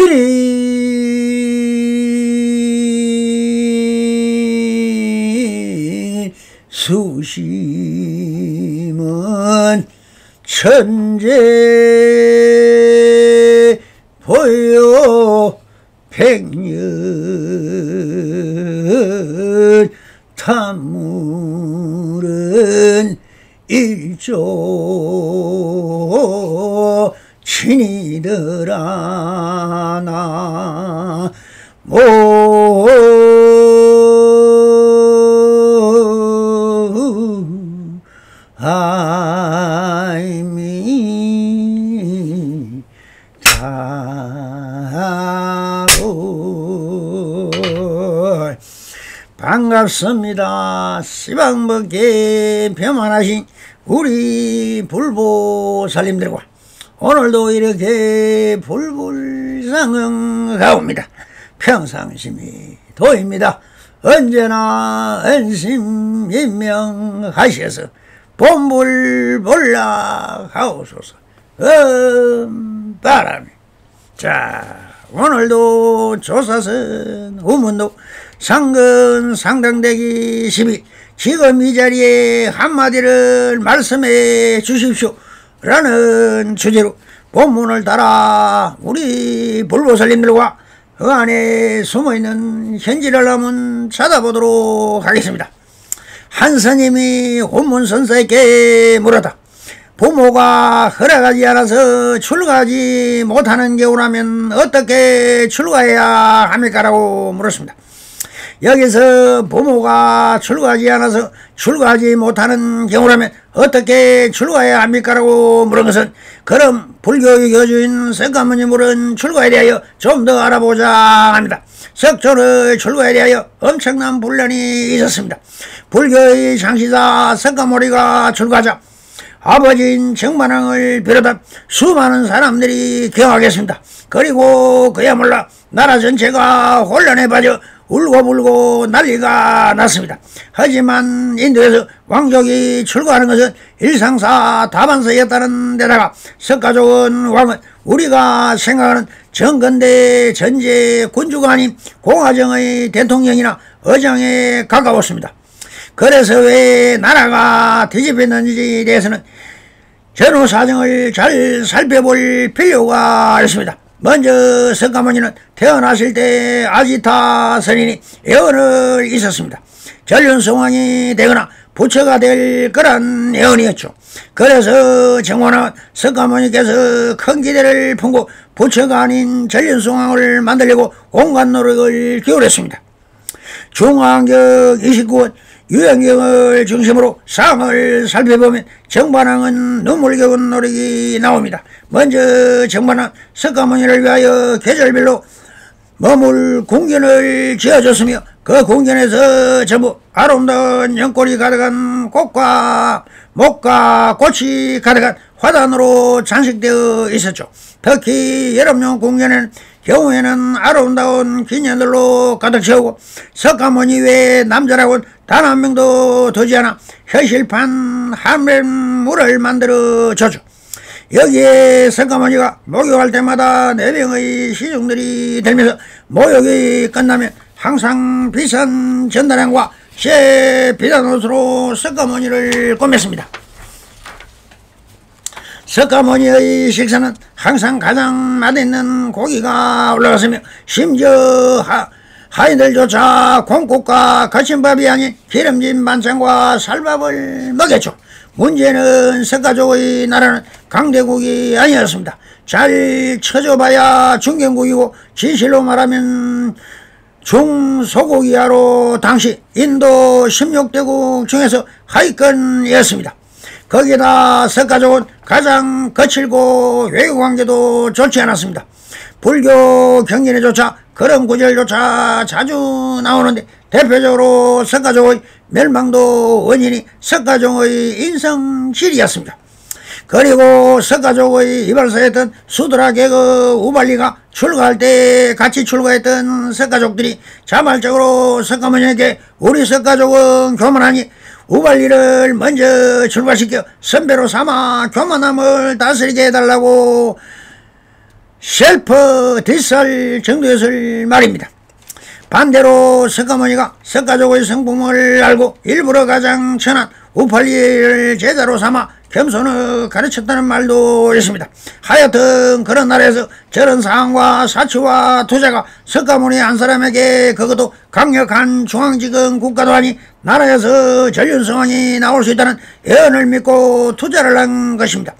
이리 수심은 천재 보여 백년 탐물은 일조 친이더라 나 아이미 다볼 반갑습니다. 시방먹게 평안하신 우리 불보살님들과 오늘도 이렇게 불불상응하옵니다. 평상심이 도입니다. 언제나恩심임명하셔서 본불볼락하옵소서. 바람이. 자, 오늘도 조사선 우문도 상근 상당대기 12 지금 이 자리에 한마디를 말씀해 주십시오 라는 주제로 본문을 따라 우리 불보살님들과 그 안에 숨어있는 현지를 한번 찾아보도록 하겠습니다. 한 스님이 혼문선사에게 물었다. 부모가 허락하지 않아서 출가하지 못하는 경우라면 어떻게 출가해야 합니까? 라고 물었습니다. 여기서 부모가 출가하지 않아서 출가하지 못하는 경우라면 어떻게 출가해야 합니까? 라고 물은 것은 그럼 불교의 교주인 석가모니 물은 출가에 대하여 좀 더 알아보자 합니다. 석조의 출가에 대하여 엄청난 분란이 있었습니다. 불교의 창시자 석가모니가 출가하자 아버지인 정만왕을 비롯한 수많은 사람들이 경악했습니다. 그리고 그야말로 나라 전체가 혼란에 빠져 울고불고 난리가 났습니다. 하지만 인도에서 왕족이 출가하는 것은 일상사 다반서였다는 데다가 석가족은 왕은 우리가 생각하는 정근대 전제 군주가 아닌 공화정의 대통령이나 의장에 가까웠습니다. 그래서 왜 나라가 뒤집혔는지에 대해서는 전후 사정을 잘 살펴볼 필요가 있습니다. 먼저 석가모니는 태어나실 때 아지타 선인이 예언을 있었습니다. 전륜성왕이 되거나 부처가 될 거란 예언이었죠. 그래서 정원은 석가모니께서 큰 기대를 품고 부처가 아닌 전륜성왕을 만들려고 온갖 노력을 기울였습니다. 중앙경 29원 유영경을 중심으로 상을 살펴보면 정반왕은 눈물겨운 노력이 나옵니다. 먼저 정반왕 석가모니를 위하여 계절별로 머물 궁전을 지어줬으며 그 궁전에서 전부 아름다운 연꽃이 가득한 꽃과 목과 꽃이 가득한 화단으로 장식되어 있었죠. 특히 여름용 궁전에는 경우에는 아름다운 기년들로 가득 채우고 석가모니 외에 남자라고는 단 한 명도 두지 않아 현실판 함렘물을 만들어 줬죠. 여기에 석가모니가 목욕할 때마다 4명의 시중들이 들면서 목욕이 끝나면 항상 비싼 전다량과 새 비싼 옷으로 석가모니를 꾸몄습니다. 석가모니의 식사는 항상 가장 맛있는 고기가 올라갔으며 심지어 하인들조차 콩국과 거친밥이 아닌 기름진 반찬과 쌀밥을 먹였죠. 문제는 석가족의 나라는 강대국이 아니었습니다. 잘 쳐줘봐야 중견국이고 진실로 말하면 중소국이야로 당시 인도 16대국 중에서 하위권이었습니다. 거기다 석가족은 가장 거칠고 외교관계도 좋지 않았습니다. 불교 경전에조차 그런 구절조차 자주 나오는데 대표적으로 석가족의 멸망도 원인이 석가종의 인성질이었습니다. 그리고 석가족의 이발사였던 수드라 계급 우발리가 출가할 때 같이 출가했던 석가족들이 자발적으로 석가모니에게 우리 석가족은 교만하니 우발리를 먼저 출가시켜 선배로 삼아 교만함을 다스리게 해달라고 셀프 뒷살 정도였을 말입니다. 반대로 석가모니가 석가족의 성품을 알고 일부러 가장 천한 우팔리를 제자로 삼아 겸손을 가르쳤다는 말도 있습니다. 하여튼 그런 나라에서 저런 상황과 사치와 투자가 석가모니 한 사람에게 그것도 강력한 중앙지검 국가도 아니 나라에서 전륜성왕이 나올 수 있다는 예언을 믿고 투자를 한 것입니다.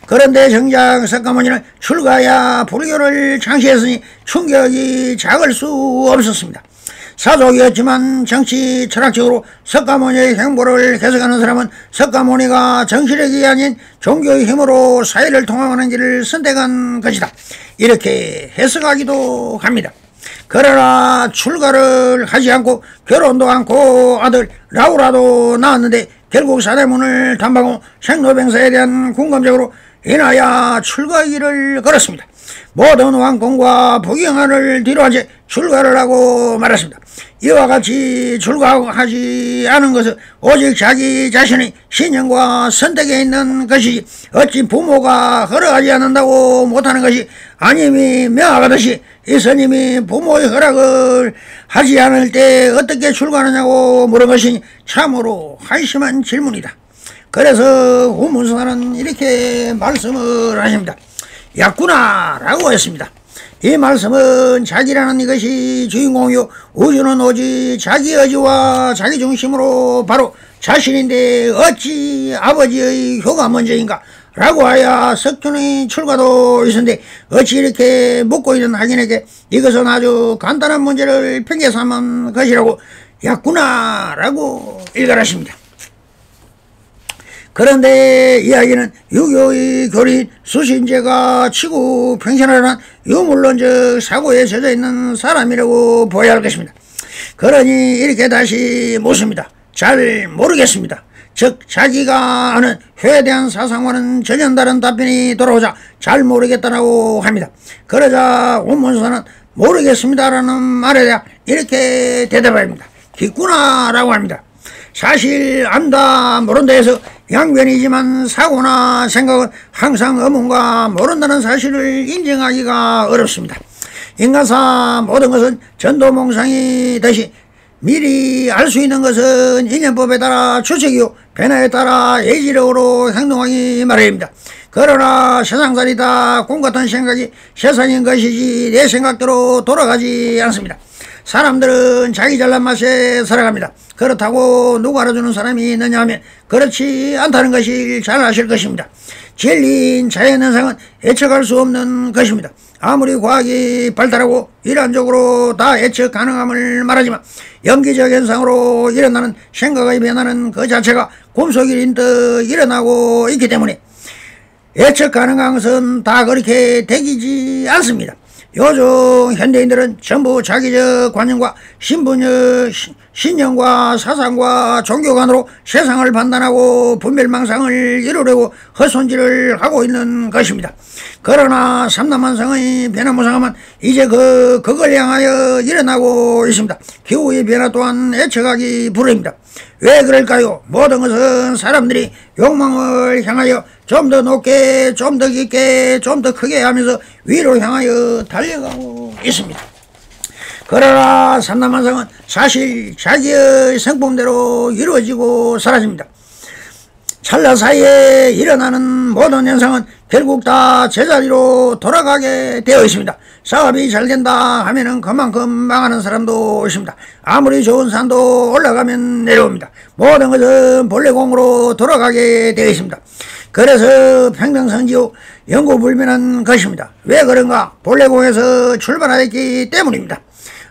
그런데 정작 석가모니는 출가야 불교를 창시했으니 충격이 작을 수 없었습니다. 사족이었지만 정치 철학적으로 석가모니의 행보를 해석하는 사람은 석가모니가 정치력이 아닌 종교의 힘으로 사회를 통합하는 길을 선택한 것이다, 이렇게 해석하기도 합니다. 그러나 출가를 하지 않고 결혼도 않고 아들 라우라도 낳았는데 결국 사대문을 탐방하고 생로병사에 대한 궁금증으로 인하여 출가의 길을 걸었습니다. 모든 왕권과 부경화를 뒤로한 채 출가를 하고 말았습니다. 이와 같이 출가하지 않은 것은 오직 자기 자신의 신념과 선택에 있는 것이지 어찌 부모가 허락하지 않는다고 못하는 것이 아님이 명하듯이 이 스님이 부모의 허락을 하지 않을 때 어떻게 출가하느냐고 물은 것이 참으로 한심한 질문이다. 그래서 후문수사는 이렇게 말씀을 하십니다. 얕구나 라고 했습니다. 이 말씀은 자기라는 이것이 주인공이요 우주는 오직 자기 의지와 자기 중심으로 바로 자신인데 어찌 아버지의 효가 먼저인가 라고 하여 석준의 출가도 있었는데 어찌 이렇게 묻고 있는 학인에게 이것은 아주 간단한 문제를 핑계 삼은 것이라고 얕구나 라고 일갈하십니다. 그런데 이야기는 유교의 교리인 수신제가 치고 평신하는 유물론적 사고에 젖어 있는 사람이라고 보아야 할 것입니다. 그러니 이렇게 다시 묻습니다. 잘 모르겠습니다. 즉 자기가 아는 효에 대한 사상과는 전혀 다른 답변이 돌아오자 잘 모르겠다라고 합니다. 그러자 원문수사는 모르겠습니다라는 말에 대해 이렇게 대답합니다. 깊구나 라고 합니다. 사실 안다 모른다 해서 양변이지만 사고나 생각은 항상 의문과 모른다는 사실을 인정하기가 어렵습니다. 인간사 모든 것은 전도몽상이듯이 미리 알 수 있는 것은 인연법에 따라 추측이요 변화에 따라 예지력으로 행동하기 마련입니다. 그러나 세상살이다 꿈 같은 생각이 세상인 것이지 내 생각대로 돌아가지 않습니다. 사람들은 자기 잘난 맛에 살아갑니다. 그렇다고 누가 알아주는 사람이 있느냐 하면 그렇지 않다는 것을 잘 아실 것입니다. 진리인 자연현상은 예측할 수 없는 것입니다. 아무리 과학이 발달하고 일환적으로 다 예측 가능함을 말하지만 연기적 현상으로 일어나는 생각의 변화는 그 자체가 꿈속일인 듯 일어나고 있기 때문에 예측 가능한 것은 다 그렇게 되기지 않습니다. 요즘 현대인들은 전부 자기적 관념과 신념과 사상과 종교관으로 세상을 판단하고 분별망상을 이루려고 헛손질을 하고 있는 것입니다. 그러나 삼남만상의 변화무상함은 이제 그걸 향하여 일어나고 있습니다. 기후의 변화 또한 예측하기 불허입니다. 왜 그럴까요? 모든 것은 사람들이 욕망을 향하여 좀 더 높게, 좀 더 깊게, 좀 더 크게 하면서 위로 향하여 달려가고 있습니다. 그러나 삼남만상은 사실 자기의 성품대로 이루어지고 사라집니다. 찰나 사이에 일어나는 모든 현상은 결국 다 제자리로 돌아가게 되어 있습니다. 사업이 잘 된다 하면은 그만큼 망하는 사람도 있습니다. 아무리 좋은 산도 올라가면 내려옵니다. 모든 것은 본래 공으로 돌아가게 되어 있습니다. 그래서 평등성지요 영구불변한 것입니다. 왜 그런가? 본래 공에서 출발하였기 때문입니다.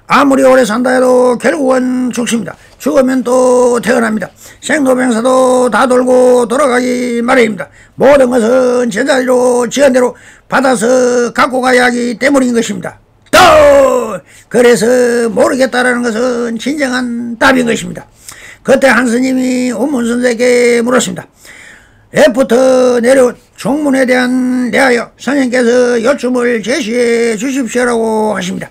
아무리 오래 산다 해도 결국은 죽습니다. 죽으면 또 태어납니다. 생로병사도 다 돌고 돌아가기 마련입니다. 모든 것은 제자리로 지연대로 받아서 갖고 가야 하기 때문인 것입니다. 또 그래서 모르겠다라는 것은 진정한 답인 것입니다. 그때 한 스님이 온문선생에게 물었습니다. 애부터 내려온 종문에 대한 대하여 선생님께서 요점을 제시해 주십시오라고 하십니다.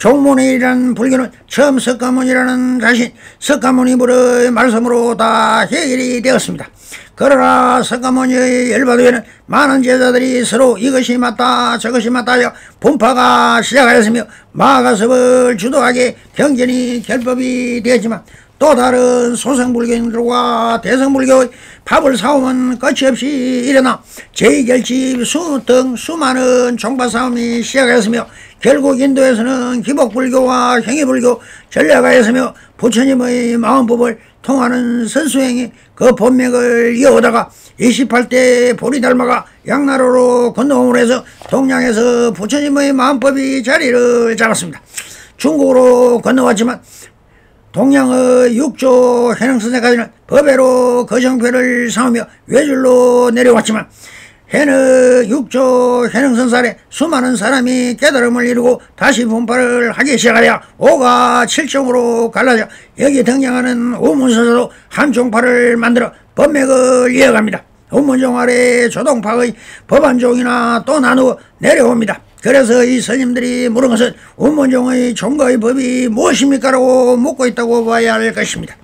종문이라는 불교는 처음 석가모니라는 자신 석가모니불의 말씀으로 다 해결이 되었습니다. 그러나 석가모니의 열반후에는 많은 제자들이 서로 이것이 맞다 저것이 맞다 하여 분파가 시작하였으며 마가섭을 주도하게 경전이 결법이 되었지만 또 다른 소승불교인들과 대승불교의 밥을 사오면 끝이 없이 일어나 제2결집 등 수많은 종파싸움이 시작하였으며 결국 인도에서는 기복불교와 형이불교 전략하였으며 부처님의 마음법을 통하는 선수행이 그 본맥을 이어오다가 28대 보리달마가 양나라로 건너옴으로 해서 동양에서 부처님의 마음법이 자리를 잡았습니다. 중국으로 건너왔지만 동양의 육조 해능선사까지는 법외로 거정표를 삼으며 외줄로 내려왔지만 해는 육조 해능선사에 수많은 사람이 깨달음을 이루고 다시 분파를 하기 시작하여 5가 7종으로 갈라져 여기 등장하는 우문선사도 한 종파를 만들어 법맥을 이어갑니다. 우문종 아래 조동파의 법안종이나 또 나누어 내려옵니다. 그래서 이 스님들이 물은 것은 우문종의 종가의 법이 무엇입니까? 라고 묻고 있다고 봐야 할 것입니다.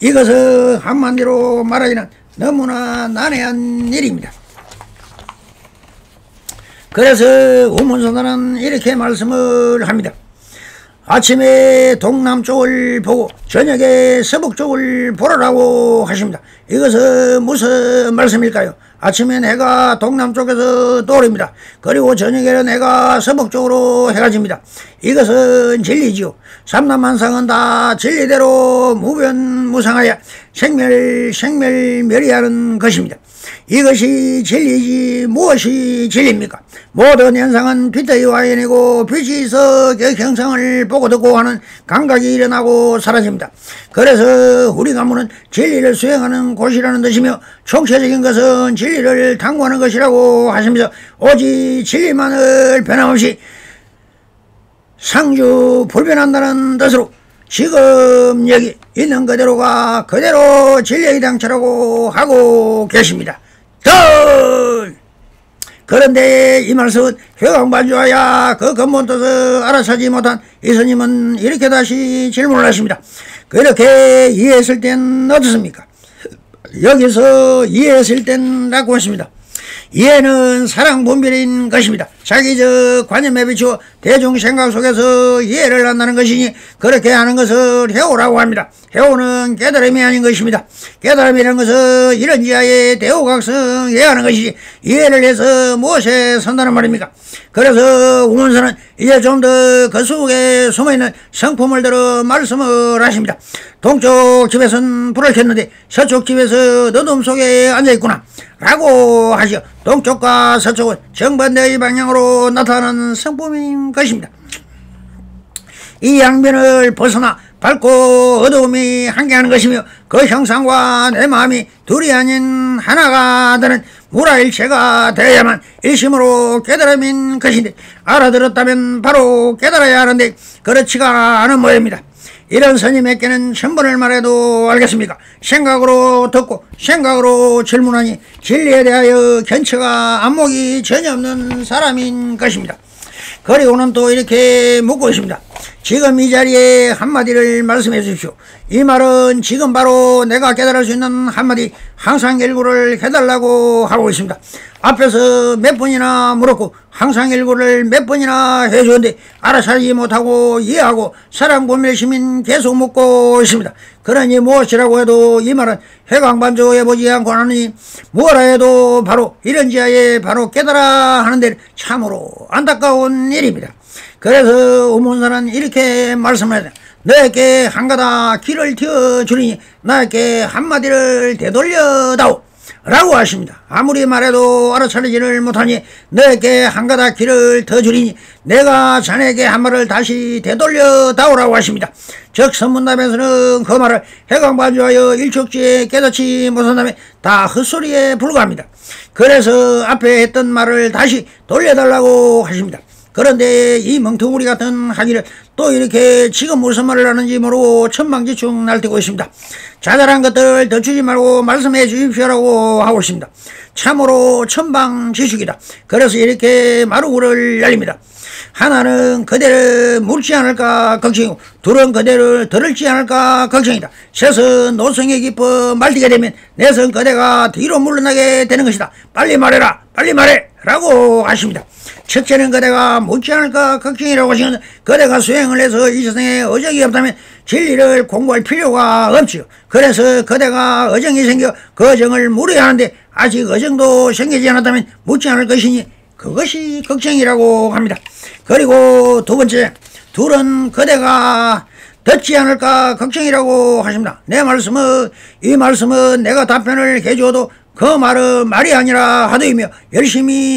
이것은 한마디로 말하기는 너무나 난해한 일입니다. 그래서 우문선사는 이렇게 말씀을 합니다. 아침에 동남쪽을 보고 저녁에 서북쪽을 보라라고 하십니다. 이것은 무슨 말씀일까요? 아침엔 해가 동남쪽에서 떠오릅니다. 그리고 저녁에는 해가 서북쪽으로 해가 집니다. 이것은 진리지요. 삼남한상은 다 진리대로 무변무상하여 생멸멸이하는 것입니다. 이것이 진리지 무엇이 진리입니까? 모든 현상은 빛의 와인이고 빛이 있어 그 형상을 보고 듣고 하는 감각이 일어나고 사라집니다. 그래서 우리 가문은 진리를 수행하는 곳이라는 뜻이며 총체적인 것은 진리를 탐구하는 것이라고 하시면서 오직 진리만을 변함없이 상주 불변한다는 뜻으로 지금 여기 있는 그대로가 그대로 진리의 당처라고 하고 계십니다. 그런데 이 말씀은 회광반주하여 그 근본 뜻을 알아차지 못한 이 스님은 이렇게 다시 질문을 하십니다. 그렇게 이해했을 땐 어떻습니까? 여기서 이해했을 땐 라고 하십니다. 이해는 사랑 분별인 것입니다. 자기적 관념에 비추어 대중 생각 속에서 이해를 한다는 것이니 그렇게 하는 것을 해오라고 합니다. 해오는 깨달음이 아닌 것입니다. 깨달음이라는 것은 이런 지하에 대오각성해야 하는 것이지 이해를 해서 무엇에 선다는 말입니까? 그래서 우문선은 이제 좀 더 그 속에 숨어있는 성품을 들어 말씀을 하십니다. 동쪽 집에서는 불을 켰는데 서쪽 집에서 어둠 속에 앉아있구나 라고 하시어 동쪽과 서쪽은 정반대의 방향으로 나타나는 성품인 것입니다. 이 양면을 벗어나 밝고 어두움이 함께하는 것이며 그 형상과 내 마음이 둘이 아닌 하나가 되는 무라일체가 되어야만 일심으로 깨달음인 것인데 알아들었다면 바로 깨달아야 하는데 그렇지가 않은 모양입니다. 이런 스님에게는 천번을 말해도 알겠습니까? 생각으로 듣고 생각으로 질문하니 진리에 대하여 견처가 안목이 전혀 없는 사람인 것입니다. 그리고는 또 이렇게 묻고 있습니다. 지금 이 자리에 한마디를 말씀해 주십시오. 이 말은 지금 바로 내가 깨달을 수 있는 한마디 항상일구를 해달라고 하고 있습니다. 앞에서 몇 번이나 물었고 항상일구를 몇 번이나 해주는데 알아차리지 못하고 이해하고 사랑 고멸심인 계속 묻고 있습니다. 그러니 무엇이라고 해도 이 말은 회광반조해 보지 않고 하니 무엇라 해도 바로 이런 지하에 바로 깨달아 하는 데 참으로 안타까운 일입니다. 그래서 우문선은 이렇게 말씀합니다. 너에게 한 가닥 길을 틔워주리니 나에게 한마디를 되돌려다오 라고 하십니다. 아무리 말해도 알아차리지를 못하니 너에게 한 가닥 길을 더 주리니 내가 자네에게 한 말을 다시 되돌려다오라고 하십니다. 즉 선문답에서는 그 말을 회광반주하여 일촉지에 깨닫지 못한다면 다 헛소리에 불과합니다. 그래서 앞에 했던 말을 다시 돌려달라고 하십니다. 그런데 이 멍텅구리 같은 하기를 또 이렇게 지금 무슨 말을 하는지 모르고 천방지축 날뛰고 있습니다. 자잘한 것들 더 주지 말고 말씀해 주십시오라고 하고 있습니다. 참으로 천방지축이다. 그래서 이렇게 마루구를 날립니다. 하나는 그대를 물지 않을까 걱정이고 둘은 그대를 들을지 않을까 걱정이다. 셋은 노성에 깊어 말리게 되면 넷은 그대가 뒤로 물러나게 되는 것이다. 빨리 말해라, 빨리 말해 라고 하십니다. 첫째는 그대가 묻지 않을까 걱정이라고 하시는 그대가 수행을 해서 이 세상에 어정이 없다면 진리를 공부할 필요가 없지요. 그래서 그대가 어정이 생겨 그 어정을 물어야 하는데 아직 어정도 생기지 않았다면 묻지 않을 것이니 그것이 걱정이라고 합니다. 그리고 두 번째, 둘은 그대가 듣지 않을까 걱정이라고 하십니다. 이 말씀은 내가 답변을 해줘도 그 말은 말이 아니라 하도이며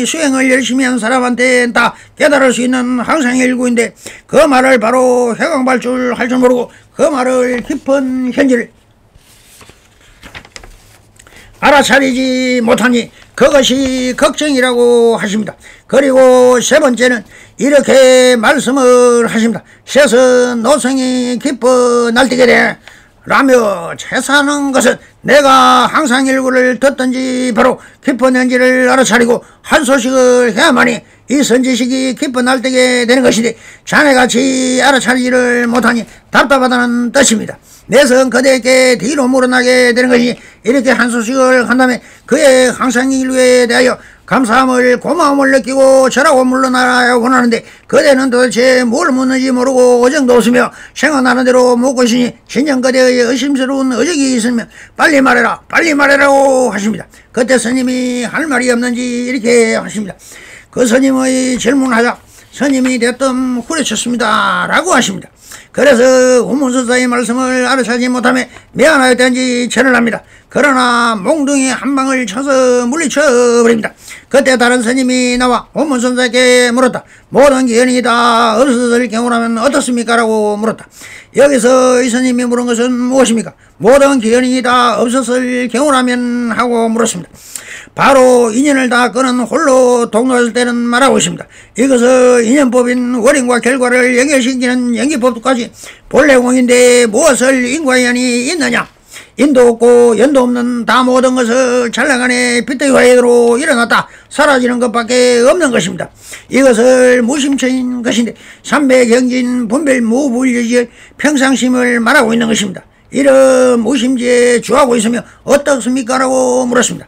수행을 열심히 한 사람한테 다 깨달을 수 있는 항상의 일구인데 그 말을 바로 해강발출 할 줄 모르고 그 말을 깊은 현지를 알아차리지 못하니 그것이 걱정이라고 하십니다. 그리고 세 번째는 이렇게 말씀을 하십니다. 셋은 노성이 깊어 날뛰게 라며 채사하는 것은 내가 항상 일구를 듣든지 바로 깊은 현지를 알아차리고 한 소식을 해야만이 이 선지식이 깊어 날뛰게 되는 것이니 자네같이 알아차리지를 못하니 답답하다는 뜻입니다. 넷은 그대에게 뒤로 물러나게 되는 것이 이렇게 한 소식을 한다면 그의 항상 일구에 대하여 감사함을 고마움을 느끼고 저라고 물러나야 원하는데 그대는 도대체 뭘 묻는지 모르고 어정도 없으며 생각나는 대로 묻고 있으니 진정 그대의 의심스러운 어적이 있으면 빨리 말해라, 빨리 말해라고 하십니다. 그때 스님이 할 말이 없는지 이렇게 하십니다. 그 스님의 질문하자 스님이 대뜸 후려쳤습니다 라고 하십니다. 그래서 우문선사의 말씀을 알아차리지 못하며 미안하였던지 절을 합니다. 그러나 몽둥이 한 방을 쳐서 물리쳐버립니다. 그때 다른 스님이 나와 우문선사에게 물었다. 모든 기연이 다 없었을 경우라면 어떻습니까? 라고 물었다. 여기서 이 스님이 물은 것은 무엇입니까? 모든 기연이 다 없었을 경우라면 하고 물었습니다. 바로 인연을 다 끊은 홀로 동로할 때는 말하고 있습니다. 이것은 인연법인 원인과 결과를 연결시키는 연기법까지 본래 공인데 무엇을 인과 연이 있느냐? 인도 없고 연도 없는 다 모든 것을 찰나간에 빛의 화해로 일어났다 사라지는 것밖에 없는 것입니다. 이것을 무심처인 것인데 삼배경진 분별 무불유지의 평상심을 말하고 있는 것입니다. 이런 무심지에 주하고 있으며 어떻습니까? 라고 물었습니다.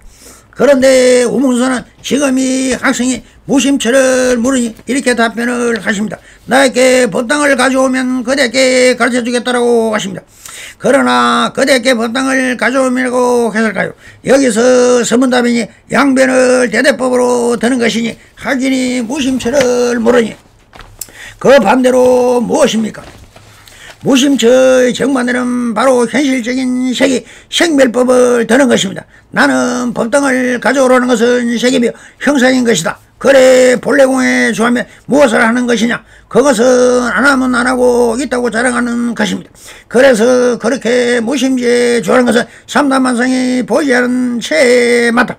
그런데 우문선은 지금 이 학생이 무심처를 물으니 이렇게 답변을 하십니다. 나에게 법당을 가져오면 그대에게 가르쳐주겠다라고 하십니다. 그러나 그대에게 법당을 가져오면라고 했을까요? 여기서 서문답이니 양변을 대대법으로 드는 것이니 하기니 무심처를 물으니 그 반대로 무엇입니까? 무심처의 정반대는 바로 현실적인 색이 생멸법을 드는 것입니다. 나는 법당을 가져오라는 것은 색이며 형상인 것이다. 그래 본래공에 주하면 무엇을 하는 것이냐? 그것은 안 하면 안 하고 있다고 자랑하는 것입니다. 그래서 그렇게 무심지에 주하는 것은 삼단만상이 보이지 않은 채 맞다.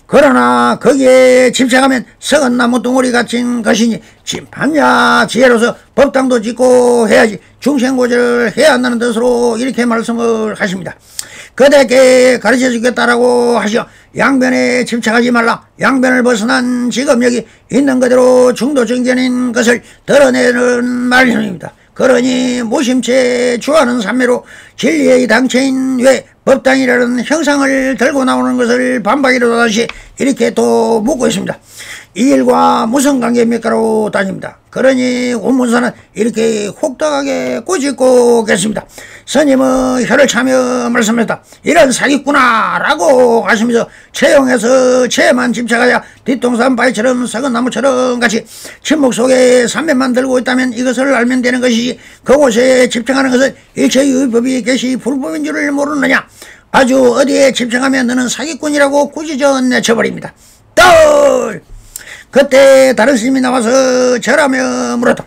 그러나 거기에 집착하면 썩은 나무 덩어리 같은 것이니 판야 지혜로서 법당도 짓고 해야지 중생고절을 해야 한다는 뜻으로 이렇게 말씀을 하십니다. 그대에게 가르쳐 주겠다라고 하시어 양변에 집착하지 말라. 양변을 벗어난 지금 여기 있는 그대로 중도정견인 것을 드러내는 말씀입니다. 그러니 무심채 주하는 삼매로 진리의 당체인 외 법당이라는 형상을 들고 나오는 것을 반박이로 다시 이렇게 또 묻고 있습니다. 이 일과 무슨 관계입니까로 따집니다. 그러니 원문사는 이렇게 혹독하게 꼬집고 계십니다. 스님은 혀를 차며 말씀했다. 이런 사기꾼아 라고 하시면서 채용해서 채에만 집착하여 뒷동산 바위처럼 썩은 나무처럼 같이 침묵 속에 삼매만 들고 있다면 이것을 알면 되는 것이지 그곳에 집착하는 것은 일체유의법이 계시 불법인 줄을 모르느냐. 아주 어디에 집착하면 너는 사기꾼이라고 꾸짖어 내쳐버립니다. 떨! 그때 다른 스님이 나와서 절하며 물었다.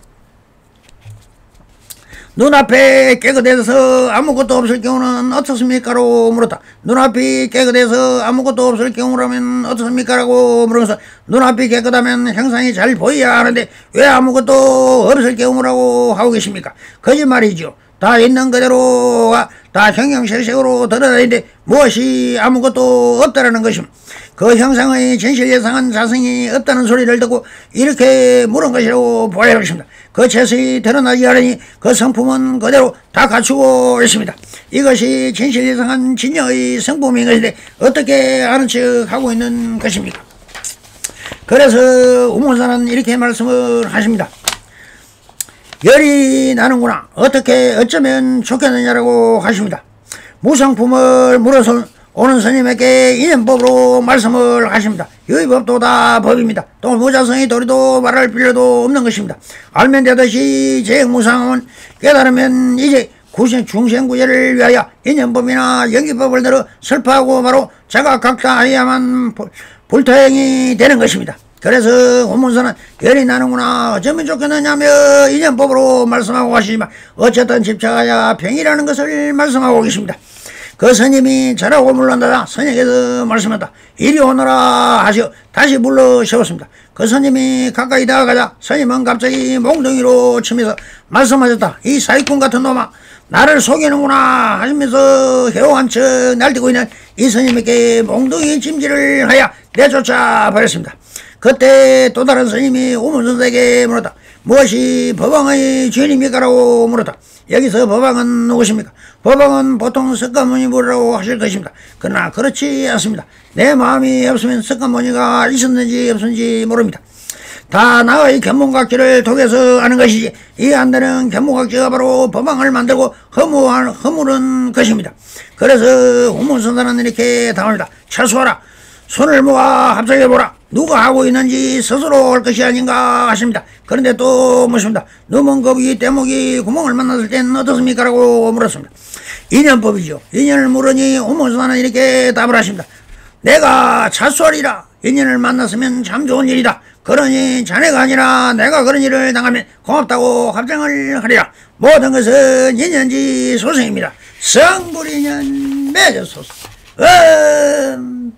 눈앞에 깨끗해서 아무것도 없을 경우는 어떻습니까? 라고 물었다. 눈앞이 깨끗해서 아무것도 없을 경우라면 어떻습니까? 라고 물어서 눈앞이 깨끗하면 형상이 잘 보여야 하는데 왜 아무것도 없을 경우라고 하고 계십니까? 거짓말이죠. 다 있는 그대로가 다 형형색색으로 드러나는데 무엇이 아무것도 없다라는 것입니다. 그 형상의 진실 예상한 자성이 없다는 소리를 듣고 이렇게 물은 것이라고 보아야 하겠습니다. 그 채색이 드러나지 않으니 그 성품은 그대로 다 갖추고 있습니다. 이것이 진실 예상한 진여의 성품인 것인데 어떻게 아는 척 하고 있는 것입니까? 그래서 우문사는 이렇게 말씀을 하십니다. 열이 나는구나. 어떻게 어쩌면 좋겠느냐라고 하십니다. 무성품을 물어서 오는 스님에게 인연법으로 말씀을 하십니다. 유의법도 다 법입니다. 또 무자성의 도리도 말할 필요도 없는 것입니다. 알면 되듯이 제무상은 깨달으면 이제 중생구제를 위하여 인연법이나 연기법을 들어 설파하고 바로 자각각다해야만 불토행이 되는 것입니다. 그래서 원문서는 열이 나는구나 어쩌면 좋겠느냐며 인연법으로 말씀하고 가시지만 어쨌든 집착하야 병이라는 것을 말씀하고 계십니다. 그 스님이 저라고 물러나다 스님께서 말씀했다. 이리 오너라 하시어 다시 불러 세웠습니다. 그 스님이 가까이 다가가자 스님은 갑자기 몽둥이로 치면서 말씀하셨다. 이 사기꾼 같은 놈아, 나를 속이는구나 하시면서 해오한 척 날뛰고 있는 이 스님에게 몽둥이 찜질을 하여 내쫓아 버렸습니다. 그때 또 다른 스님이 우문선생에게 물었다. 무엇이 법왕의 주인입니까라고 물었다. 여기서 법왕은 누구십니까? 법왕은 보통 석가모니부라고 하실 것입니다. 그러나 그렇지 않습니다. 내 마음이 없으면 석가모니가 있었는지 없었는지 모릅니다. 다 나의 견문각지를 통해서 아는 것이지 이 안 되는 견문각지가 바로 법왕을 만들고 허무는 것입니다. 그래서 우문선생은 이렇게 답합니다. 철수하라. 손을 모아 합작해보라. 누가 하고 있는지 스스로 할 것이 아닌가 하십니다. 그런데 또 묻습니다. 누먼 거북이 떼목이 구멍을 만났을 땐 어떻습니까? 라고 물었습니다. 인연법이죠. 인연을 물으니 우문선은 이렇게 답을 하십니다. 내가 차수하리라. 인연을 만났으면 참 좋은 일이다. 그러니 자네가 아니라 내가 그런 일을 당하면 고맙다고 합장을 하리라. 모든 것은 인연지 소생입니다. 성불인연 맺어소서.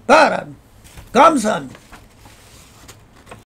바람 감사합니다.